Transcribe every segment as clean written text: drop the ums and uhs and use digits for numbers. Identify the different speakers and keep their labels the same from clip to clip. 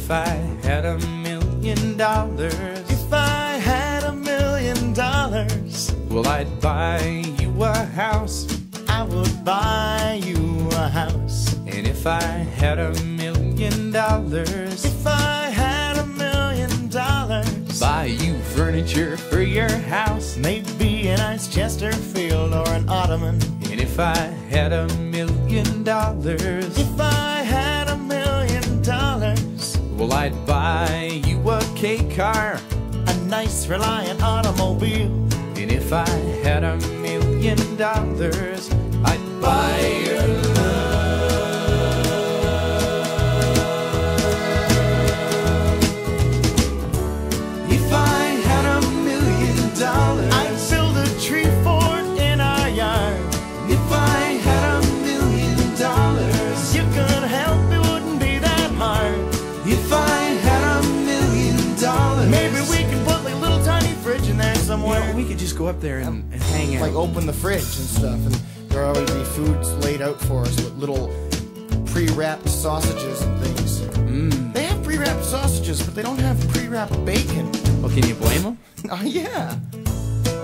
Speaker 1: if I had $1,000,000,
Speaker 2: if I had $1,000,000,
Speaker 1: well, I'd buy you a house.
Speaker 2: I would buy you a house.
Speaker 1: And if I had $1,000,000,
Speaker 2: If I had $1,000,000,
Speaker 1: buy you furniture for your house.
Speaker 2: maybe a nice Chesterfield or an ottoman.
Speaker 1: And if I had $1,000,000,
Speaker 2: If I had $1,000,000,
Speaker 1: well, I'd buy you a K car.
Speaker 2: a nice Reliant automobile.
Speaker 1: And if I had $1,000,000, I'd buy your love. If I had $1,000,000,
Speaker 2: I'd build a tree fort in our yard.
Speaker 1: if I had $1,000,000,
Speaker 2: You could help, it wouldn't be that hard.
Speaker 1: if I had $1,000,000,
Speaker 2: Maybe we can put like a little tiny fridge in there somewhere.
Speaker 1: we could just go up there and hang out.
Speaker 2: Like open the fridge and stuff, and there'll always be foods laid out for us with little pre-wrapped sausages and things. They have pre-wrapped sausages, but they don't have pre-wrapped bacon.
Speaker 1: Well, can you blame them?
Speaker 2: Oh yeah.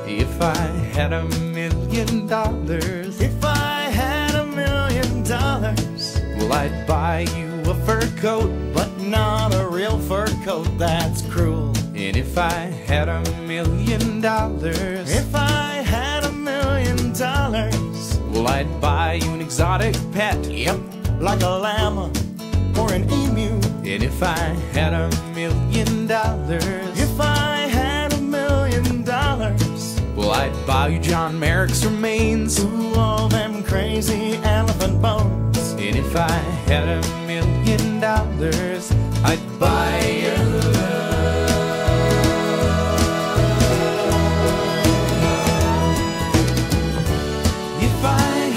Speaker 1: If I had $1,000,000,
Speaker 2: If I had $1,000,000,
Speaker 1: well, I'd buy you a fur coat.
Speaker 2: but not a real fur coat, that's cruel.
Speaker 1: And if I had $1,000,000,
Speaker 2: If I had $1,000,000,
Speaker 1: well, I'd buy you an exotic pet.
Speaker 2: yep, like a llama or an emu.
Speaker 1: And if I had $1,000,000,
Speaker 2: If I had $1,000,000,
Speaker 1: well, I'd buy you John Merrick's remains.
Speaker 2: ooh, all them crazy elephant bones.
Speaker 1: And if I had $1,000,000, I'd buy your love. If I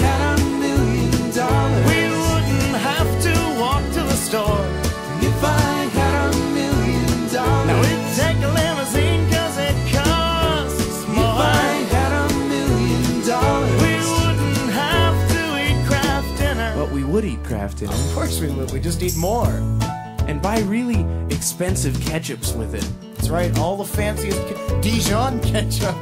Speaker 1: had $1,000,000,
Speaker 2: We wouldn't have to walk to the store.
Speaker 1: if I had $1,000,000,
Speaker 2: Now we'd take a limousine 'cause it costs
Speaker 1: if
Speaker 2: more.
Speaker 1: I had $1,000,000,
Speaker 2: We wouldn't have to eat Kraft dinner.
Speaker 1: but we would eat Kraft dinner
Speaker 2: Of course we would, we just eat more.
Speaker 1: and buy really expensive ketchups with it.
Speaker 2: That's right, all the fanciest Dijon ketchup.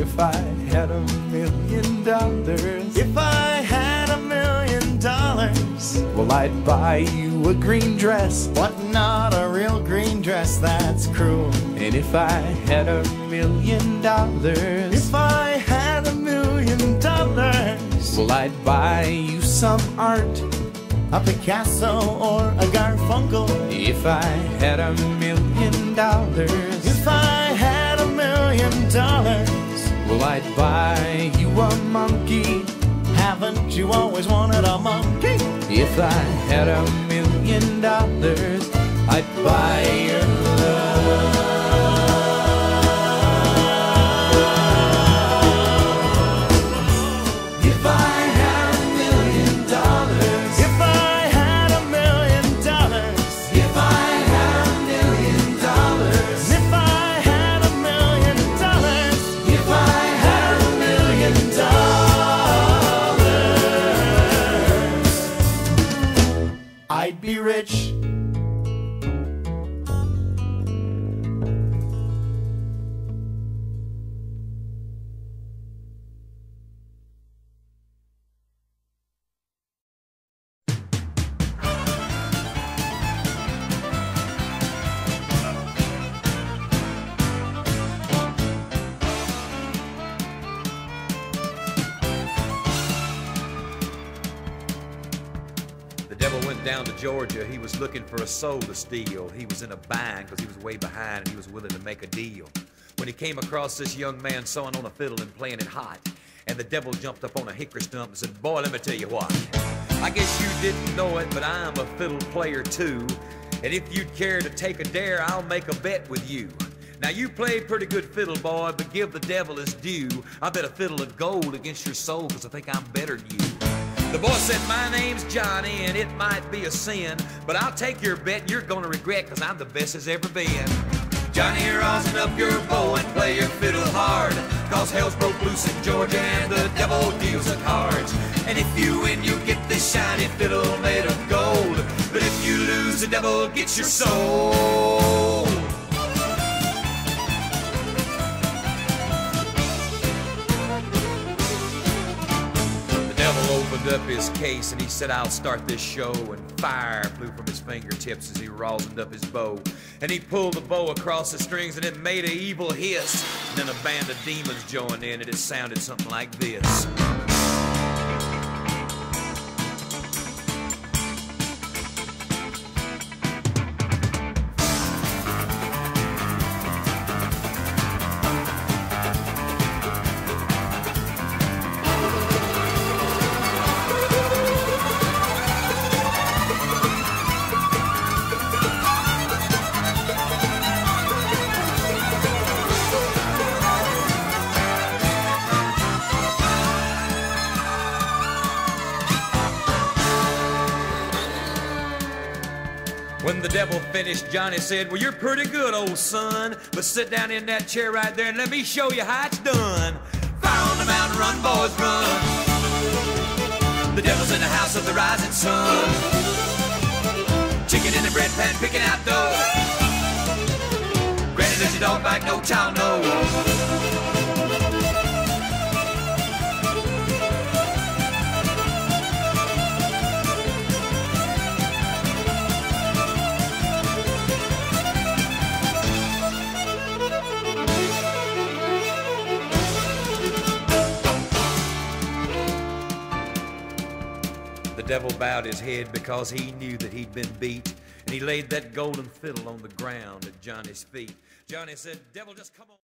Speaker 1: If I had $1,000,000,
Speaker 2: If I had $1,000,000,
Speaker 1: well, I'd buy you a green dress.
Speaker 2: but not a real green dress, that's cruel.
Speaker 1: And if I had $1,000,000,
Speaker 2: If I had $1,000,000,
Speaker 1: well, I'd buy you some art.
Speaker 2: a Picasso or a Garfunkel.
Speaker 1: If I had $1,000,000,
Speaker 2: If I had $1,000,000,
Speaker 1: well, I'd buy you a monkey.
Speaker 2: haven't you always wanted a monkey?
Speaker 1: If I had $1,000,000, I'd buy your love. If I had $1,000,000,
Speaker 2: If I had $1,000,000,
Speaker 1: if I had $1,000,000,
Speaker 2: if I had $1,000,000,
Speaker 1: if I had $1,000,000,
Speaker 2: I'd be rich.
Speaker 3: The devil went down to Georgia. He was looking for a soul to steal. He was in a bind because he was way behind and he was willing to make a deal. When he came across this young man sewing on a fiddle and playing it hot, and the devil jumped up on a hickory stump and said, "Boy, let me tell you what. I guess you didn't know it, but I'm a fiddle player too. And if you'd care to take a dare, I'll make a bet with you. Now you play pretty good fiddle, boy, but give the devil his due. I bet a fiddle of gold against your soul, 'cause I think I'm better than you." The boy said, "My name's Johnny, and it might be a sin, but I'll take your bet and you're gonna regret, 'cause I'm the best as ever been." Johnny, rosin up your bow and play your fiddle hard, 'cause hell's broke loose in Georgia and the devil deals the cards. And if you win, you get this shiny fiddle made of gold, but if you lose, the devil gets your soul. Opened up his case and he said, I'll start this show, and fire flew from his fingertips as he rosined up his bow, and he pulled the bow across the strings and it made an evil hiss, and then a band of demons joined in and it sounded something like this. When the devil finished, Johnny said, well, you're pretty good, old son, but sit down in that chair right there and let me show you how it's done. Fire on the mountain, run, boys, run. The devil's in the house of the rising sun. Chicken in the bread pan, picking out dough. Granny, does your dog bite? No child, no. The devil bowed his head because he knew that he'd been beat, and he laid that golden fiddle on the ground at Johnny's feet. Johnny said, devil, just come on.